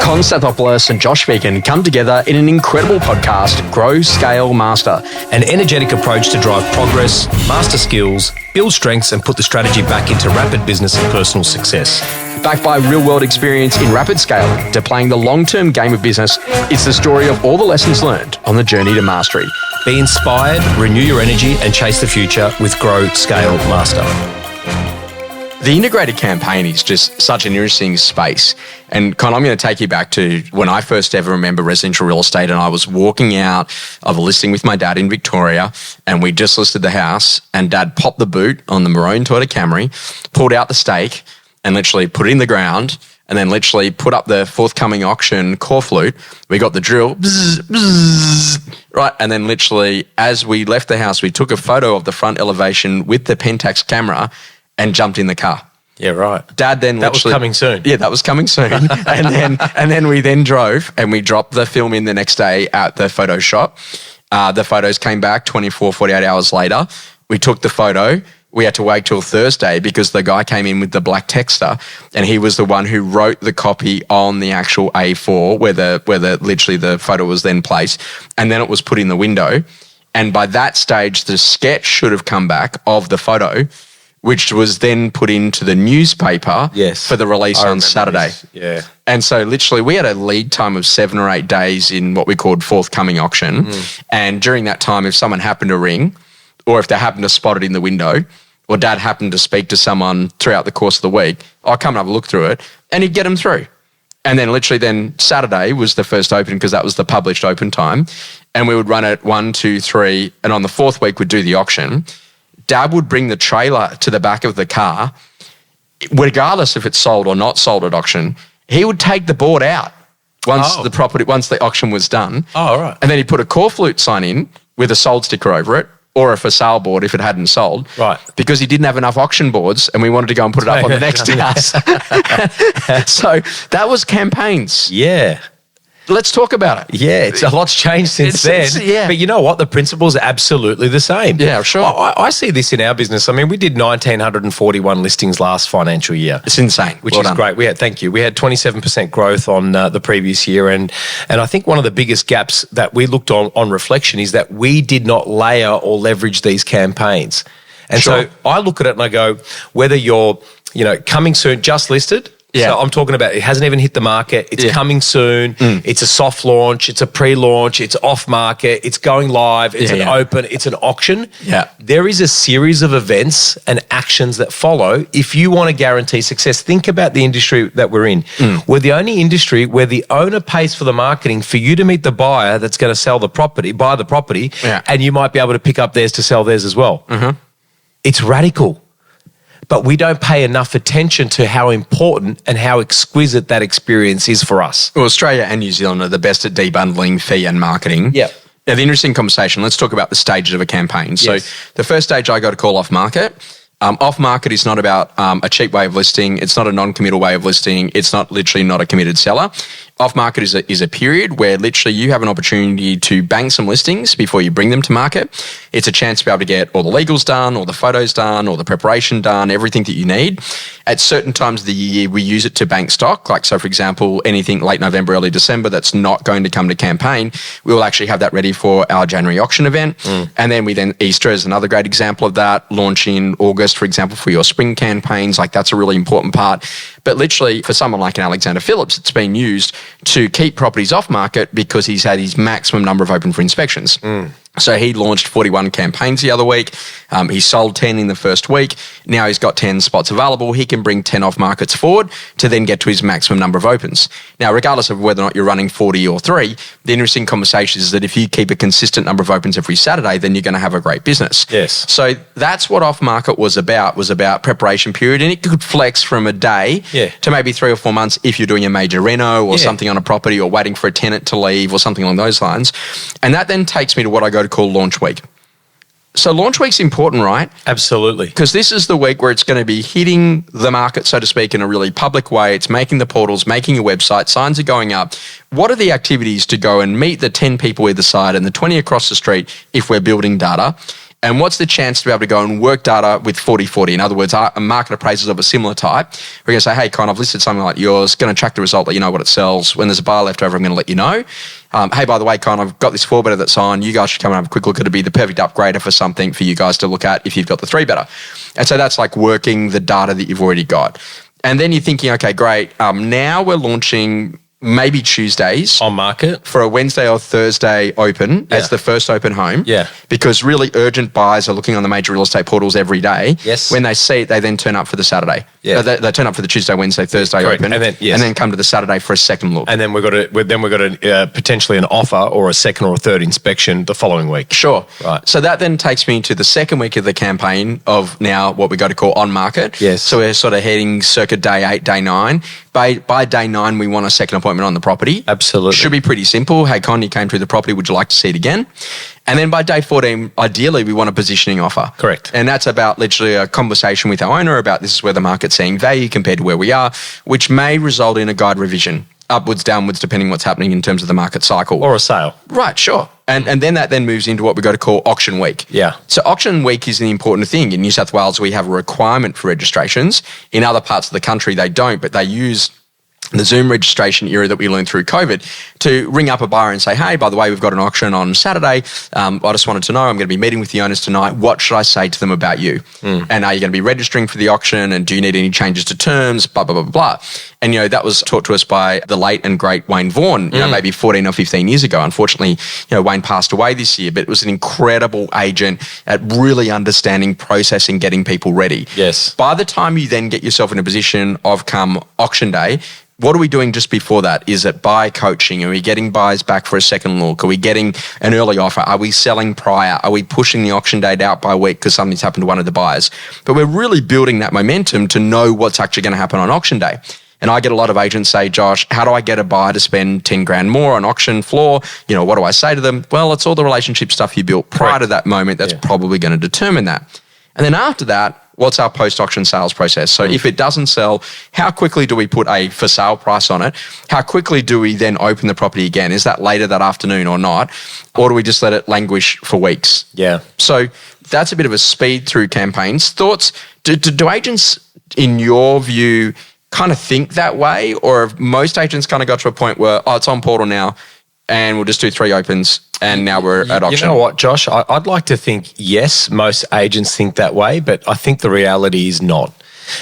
Konstantinopoulos and Josh Beacon come together in an incredible podcast, Grow, Scale, Master. An energetic approach to drive progress, master skills, build strengths and put the strategy back into rapid business and personal success. Backed by real-world experience in rapid scaling to playing the long-term game of business, it's the story of all the lessons learned on the journey to mastery. Be inspired, renew your energy and chase the future with Grow, Scale, Master. The integrated campaign is just such an interesting space. And Con, I'm going to take you back to when I first ever remember residential real estate, and I was walking out of a listing with my dad in Victoria, and we just listed the house, and Dad popped the boot on the maroon Toyota Camry, pulled out the stake and literally put it in the ground, and then literally put up the forthcoming auction core flute. We got the drill, bzz, bzz, right? And then literally as we left the house, we took a photo of the front elevation with the Pentax camera and jumped in the car. Yeah, right. Dad then that was coming soon. Yeah, that was coming soon. and then we then drove and we dropped the film in the next day at the photo shop. The photos came back 24, 48 hours later. We took the photo. We had to wait till Thursday because the guy came in with the black texter, and he was the one who wrote the copy on the actual A4 where the literally the photo was then placed, and then it was put in the window. And by that stage, the sketch should have come back of the photo, which was then put into the newspaper for the release on Saturday. Yeah. And so literally we had a lead time of 7 or 8 days in what we called forthcoming auction. And during that time, if someone happened to ring or if they happened to spot it in the window or Dad happened to speak to someone throughout the course of the week, I'll come and have a look through it, and he'd get them through. And then literally then Saturday was the first open because that was the published open time. And we would run it 1, 2, 3, and on the fourth week we'd do the auction. Dad would bring the trailer to the back of the car, regardless if it's sold or not sold at auction. He would take the board out once the auction was done. Oh, all right. And then he'd put a core flute sign in with a sold sticker over it, or a for sale board if it hadn't sold. Right. Because he didn't have enough auction boards and we wanted to go and put it up on the next house. So that was campaigns. Yeah. Let's talk about it. Yeah, it's a lot's changed since then. Yeah. But you know what? The principles are absolutely the same. Yeah, sure. I see this in our business. I mean, we did 1,941 listings last financial year. It's insane. Which is great. We had 27% growth on the previous year. And I think one of the biggest gaps that we looked on reflection is that we did not layer or leverage these campaigns. And so I look at it and I go, whether you're, coming soon, just listed. Yeah. So I'm talking about it hasn't even hit the market. It's coming soon. It's a soft launch. It's a pre-launch. It's off market. It's going live. It's an open. It's an auction. Yeah. There is a series of events and actions that follow if you want to guarantee success. Think about the industry that we're in. We're the only industry where the owner pays for the marketing for you to meet the buyer that's going to buy the property, and you might be able to pick up theirs to sell theirs as well. It's radical. But we don't pay enough attention to how important and how exquisite that experience is for us. Well, Australia and New Zealand are the best at debundling fee and marketing. Yeah. Now, the interesting conversation, let's talk about the stages of a campaign. So the first stage I got to call off market. Off market is not about a cheap way of listing. It's not a non-committal way of listing. It's not a committed seller. Off market is a period where literally you have an opportunity to bang some listings before you bring them to market. It's a chance to be able to get all the legals done, all the photos done, all the preparation done, everything that you need. At certain times of the year, we use it to bank stock. Like, so for example, anything late November, early December that's not going to come to campaign, we will actually have that ready for our January auction event. And then Easter is another great example of that. Launch in August, for example, for your spring campaigns. Like, that's a really important part. But literally, for someone like an Alexander Phillips, it's been used to keep properties off market because he's had his maximum number of open for inspections. So he launched 41 campaigns the other week. He sold 10 in the first week. Now he's got 10 spots available. He can bring 10 off markets forward to then get to his maximum number of opens. Now, regardless of whether or not you're running 40 or 3, the interesting conversation is that if you keep a consistent number of opens every Saturday, then you're going to have a great business. Yes. So that's what off market was about preparation period. And it could flex from a day to maybe 3 or 4 months if you're doing a major reno or something on a property or waiting for a tenant to leave or something along those lines. And that then takes me to what I go to call launch week. So launch week's important, right? Absolutely. Because this is the week where it's going to be hitting the market, so to speak, in a really public way. It's making the portals, making your website, signs are going up. What are the activities to go and meet the 10 people either side and the 20 across the street if we're building data? And what's the chance to be able to go and work data with 40/40? In other words, market appraisals of a similar type. We're going to say, hey, Con, I've listed something like yours, going to track the result, let you know what it sells. When there's a buyer left over, I'm going to let you know. Hey, by the way, Con, I've got this 4-better that's on. You guys should come and have a quick look. It'd be the perfect upgrader for something for you guys to look at if you've got the 3-better. And so that's like working the data that you've already got. And then you're thinking, okay, great. Now we're launching maybe Tuesdays on market for a Wednesday or Thursday open as the first open home. Yeah. Because really urgent buyers are looking on the major real estate portals every day. Yes. When they see it, they then turn up for the Saturday. Yeah. They turn up for the Tuesday, Wednesday, Thursday Correct. open, And then come to the Saturday for a second look. And then we've got a potentially an offer or a second or a third inspection the following week. Sure. Right. So that then takes me to the second week of the campaign of now what we got to call on market. Yes. So we're sort of heading circa day 8, day 9. By day 9, we want a second appointment on the property. Absolutely. Should be pretty simple. Hey, Con, you came through the property. Would you like to see it again? And then by day 14, ideally, we want a positioning offer. Correct. And that's about literally a conversation with our owner about this is where the market's seeing value compared to where we are, which may result in a guide revision, upwards, downwards, depending what's happening in terms of the market cycle. Or a sale. Right, sure. And then that then moves into what we go to call auction week. Yeah. So auction week is an important thing. In New South Wales, we have a requirement for registrations. In other parts of the country, they don't, but they use the Zoom registration era that we learned through COVID to ring up a buyer and say, hey, by the way, we've got an auction on Saturday. I just wanted to know, I'm going to be meeting with the owners tonight. What should I say to them about you? And are you going to be registering for the auction? And do you need any changes to terms? Blah, blah, blah, blah. And, that was taught to us by the late and great Wayne Vaughan, maybe 14 or 15 years ago. Unfortunately, Wayne passed away this year, but it was an incredible agent at really understanding, processing, getting people ready. Yes. By the time you then get yourself in a position of come auction day, what are we doing just before that? Is it buy coaching? Are we getting buyers back for a second look? Are we getting an early offer? Are we selling prior? Are we pushing the auction date out by a week because something's happened to one of the buyers? But we're really building that momentum to know what's actually going to happen on auction day. And I get a lot of agents say, Josh, how do I get a buyer to spend 10 grand more on auction floor? What do I say to them? Well, it's all the relationship stuff you built prior to that moment that's probably going to determine that. And then after that, what's our post-auction sales process? So if it doesn't sell, how quickly do we put a for sale price on it? How quickly do we then open the property again? Is that later that afternoon or not? Or do we just let it languish for weeks? Yeah. So that's a bit of a speed through campaigns. Thoughts, do agents, in your view, kind of think that way? Or have most agents kind of got to a point where, it's on portal now and we'll just do 3 opens and now we're at auction? You know what, Josh? I'd like to think, yes, most agents think that way, but I think the reality is not.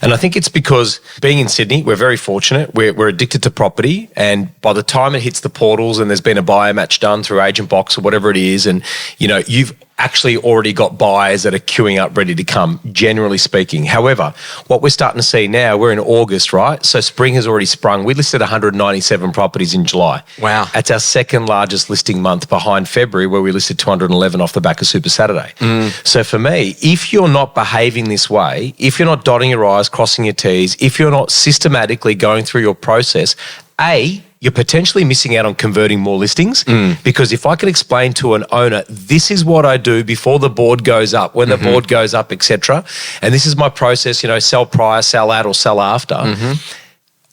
And I think it's because being in Sydney, we're very fortunate. We're addicted to property. And by the time it hits the portals and there's been a buyer match done through Agent Box or whatever it is, and, you've actually already got buyers that are queuing up ready to come, generally speaking. However, what we're starting to see now, we're in August, right? So spring has already sprung. We listed 197 properties in July. Wow. That's our second largest listing month behind February, where we listed 211 off the back of Super Saturday. So for me, if you're not behaving this way, if you're not dotting your I's, crossing your T's, if you're not systematically going through your process, you're potentially missing out on converting more listings, because if I can explain to an owner, this is what I do before the board goes up, when the board goes up, etc., and this is my process, sell prior, sell at, or sell after,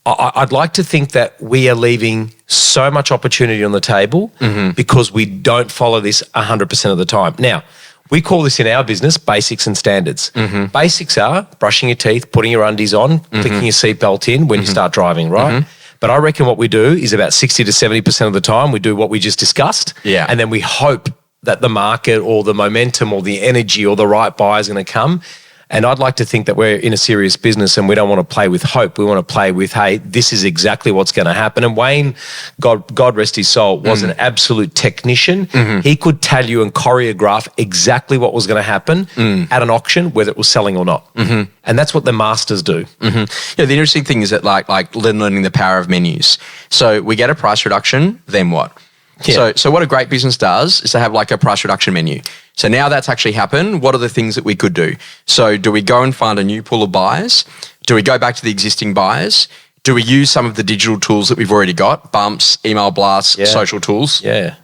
I'd like to think that we are leaving so much opportunity on the table because we don't follow this 100% of the time. Now, we call this in our business basics and standards. Basics are brushing your teeth, putting your undies on, clicking your seatbelt in when you start driving, right? But I reckon what we do is about 60 to 70% of the time we do what we just discussed. Yeah. And then we hope that the market or the momentum or the energy or the right buyer is going to come. And I'd like to think that we're in a serious business and we don't want to play with hope. We want to play with, hey, this is exactly what's going to happen. And Wayne, God rest his soul, was an absolute technician. He could tell you and choreograph exactly what was going to happen at an auction, whether it was selling or not. And that's what the masters do. Yeah, the interesting thing is that like learning the power of menus. So we get a price reduction, then what? Yeah. So what a great business does is to have like a price reduction menu. So now that's actually happened, what are the things that we could do? So do we go and find a new pool of buyers? Do we go back to the existing buyers? Do we use some of the digital tools that we've already got? Bumps, email blasts, social tools? Yeah.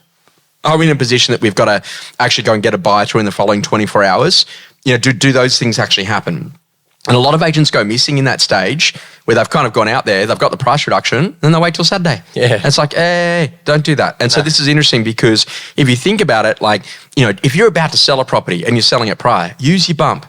Are we in a position that we've got to actually go and get a buyer through in the following 24 hours? Do those things actually happen? And a lot of agents go missing in that stage where they've kind of gone out there, they've got the price reduction, then they wait till Saturday. Yeah. And it's like, don't do that. And so this is interesting because if you think about it, like, if you're about to sell a property and you're selling it prior, use your bump.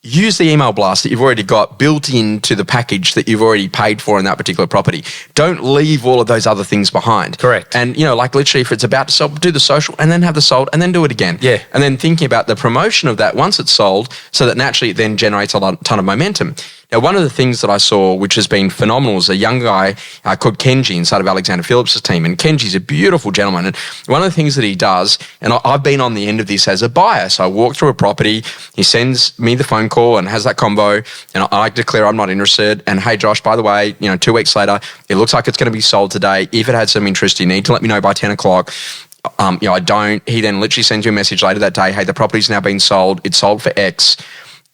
Use the email blast that you've already got built into the package that you've already paid for in that particular property. Don't leave all of those other things behind. Correct. And, like literally if it's about to sell, do the social and then have the sold and then do it again. Yeah. And then thinking about the promotion of that once it's sold so that naturally it then generates a ton of momentum. Now, one of the things that I saw, which has been phenomenal, is a young guy called Kenji inside of Alexander Phillips' team. And Kenji's a beautiful gentleman. And one of the things that he does, and I've been on the end of this as a buyer. So I walk through a property, he sends me the phone call and has that combo, and I declare I'm not interested. And hey, Josh, by the way, 2 weeks later, it looks like it's going to be sold today. If it had some interest, you need to let me know by 10 o'clock. I don't. He then literally sends you a message later that day, hey, the property's now been sold. It's sold for X.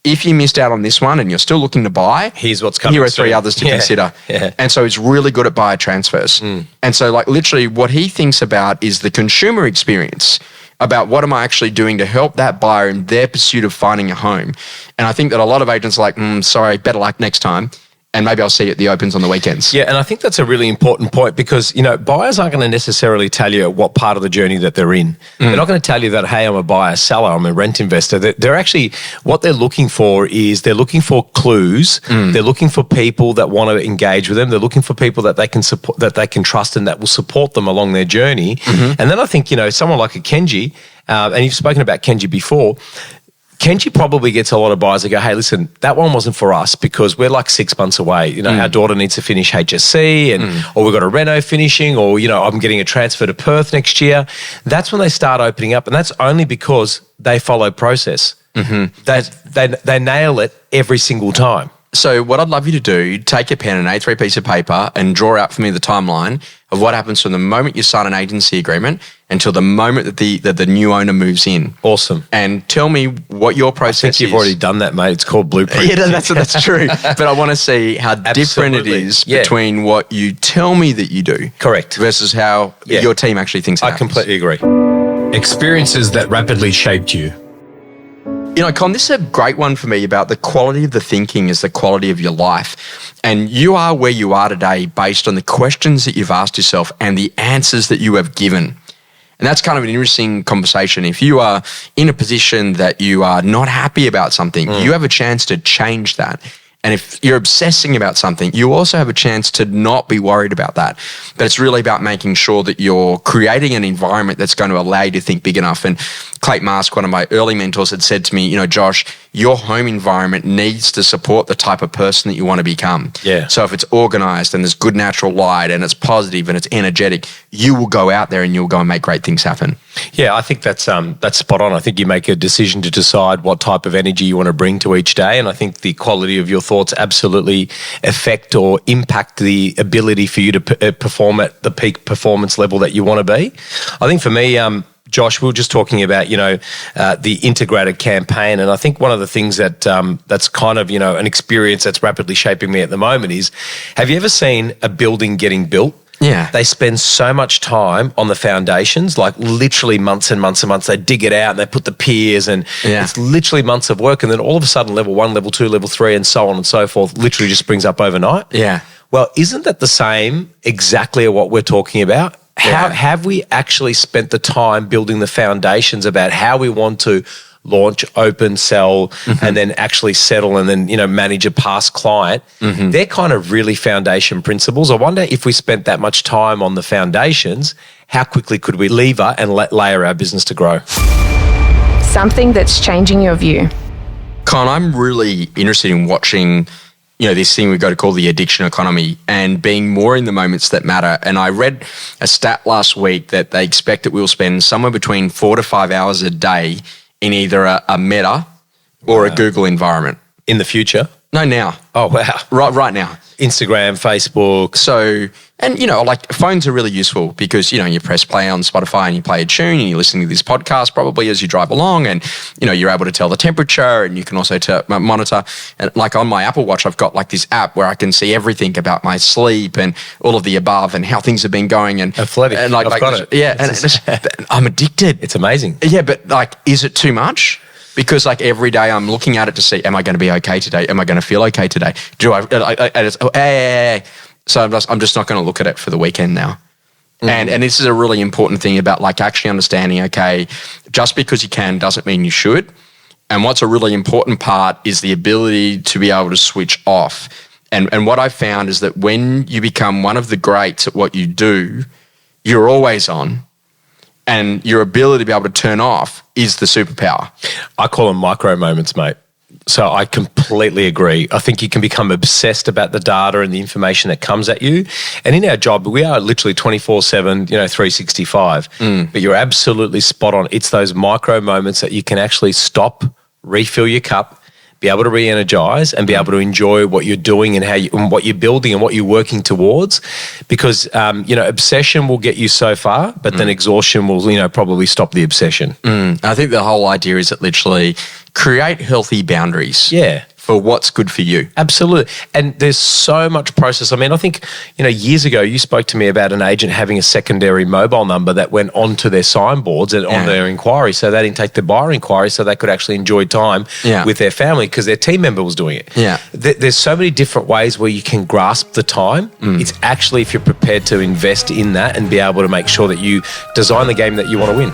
If you missed out on this one and you're still looking to buy, here's what's coming. Here are 3 others to consider. Yeah. And so he's really good at buyer transfers. And so like literally what he thinks about is the consumer experience, about what am I actually doing to help that buyer in their pursuit of finding a home. And I think that a lot of agents are like, sorry, better luck next time. And maybe I'll see you at the opens on the weekends. Yeah, and I think that's a really important point because, buyers aren't going to necessarily tell you what part of the journey that they're in. They're not going to tell you that, hey, I'm a buyer, seller, I'm a rent investor. They're actually, what they're looking for is they're looking for clues. They're looking for people that want to engage with them. They're looking for people that they can support, that they can trust and that will support them along their journey. And then I think, someone like a Kenji, and you've spoken about Kenji before, Kenji probably gets a lot of buyers that go, hey, listen, that one wasn't for us because we're like 6 months away. Our daughter needs to finish HSC or we've got a reno finishing or, I'm getting a transfer to Perth next year. That's when they start opening up. And that's only because they follow process. They nail it every single time. So what I'd love you to do, take a pen and an A3 piece of paper and draw out for me the timeline of what happens from the moment you sign an agency agreement until the moment that the new owner moves in. Awesome. And tell me what your process is. I think you've already done that, mate. It's called Blueprint. Yeah, that's true. But I want to see how different it is between what you tell me that you do. Correct. Versus how your team actually thinks it happens. I completely agree. Experiences that rapidly shaped you. Con, this is a great one for me about the quality of the thinking is the quality of your life. And you are where you are today based on the questions that you've asked yourself and the answers that you have given. And that's kind of an interesting conversation. If you are in a position that you are not happy about something, you have a chance to change that. And if you're obsessing about something, you also have a chance to not be worried about that. But it's really about making sure that you're creating an environment that's going to allow you to think big enough. And Clayton Mask, one of my early mentors, had said to me, Josh, your home environment needs to support the type of person that you want to become. Yeah. So if it's organized and there's good natural light and it's positive and it's energetic, you will go out there and you'll go and make great things happen. Yeah, I think that's spot on. I think you make a decision to decide what type of energy you want to bring to each day. And I think the quality of your thoughts absolutely affect or impact the ability for you to perform at the peak performance level that you want to be. I think for me, Josh, we were just talking about, the integrated campaign. And I think one of the things that that's kind of, an experience that's rapidly shaping me at the moment is, have you ever seen a building getting built? Yeah. They spend so much time on the foundations, like literally months and months and months. They dig it out and they put the piers and it's literally months of work. And then all of a sudden, level 1, level 2, level 3, and so on and so forth, literally just springs up overnight. Yeah. Well, isn't that the same exactly what we're talking about? How have we actually spent the time building the foundations about how we want to launch, open, sell, and then actually settle and then, manage a past client? They're kind of really foundation principles. I wonder if we spent that much time on the foundations, how quickly could we lever and layer our business to grow? Something that's changing your view. Con, I'm really interested in watching this thing we got to call the addiction economy and being more in the moments that matter. And I read a stat last week that they expect that we'll spend somewhere between 4 to 5 hours a day in either a Meta or a Google environment. In the future? No, now. Oh, wow. Right now. Instagram, Facebook. So, and phones are really useful because, you press play on Spotify and you play a tune and you're listening to this podcast probably as you drive along and, you're able to tell the temperature and you can also monitor. And like on my Apple Watch, I've got like this app where I can see everything about my sleep and all of the above and how things have been going. And Athletic. And I've got it. Yeah. And I'm addicted. It's amazing. Yeah. But is it too much? because like every day I'm looking at it to see, am I going to be okay today? Am I going to feel okay today? So I'm just not going to look at it for the weekend now. And this is a really important thing about like actually understanding, okay, just because you can doesn't mean you should. And what's a really important part is the ability to be able to switch off. And what I've found is that when you become one of the greats at what you do, you're always on. And your ability to be able to turn off is the superpower. I call them micro moments, mate. So I completely agree. I think you can become obsessed about the data and the information that comes at you. And in our job, we are literally 24/7, 365. But you're absolutely spot on. It's those micro moments that you can actually stop, refill your cup, be able to re-energize and be able to enjoy what you're doing and and what you're building and what you're working towards. Because, obsession will get you so far, but then exhaustion will, probably stop the obsession. I think the whole idea is that literally create healthy boundaries. Yeah. For what's good for you. Absolutely. And there's so much process. I mean, I think, years ago you spoke to me about an agent having a secondary mobile number that went onto their signboards and on their inquiry, so they didn't take the buyer inquiry, so they could actually enjoy time with their family because their team member was doing it. Yeah. There's so many different ways where you can grasp the time. It's actually if you're prepared to invest in that and be able to make sure that you design the game that you want to win.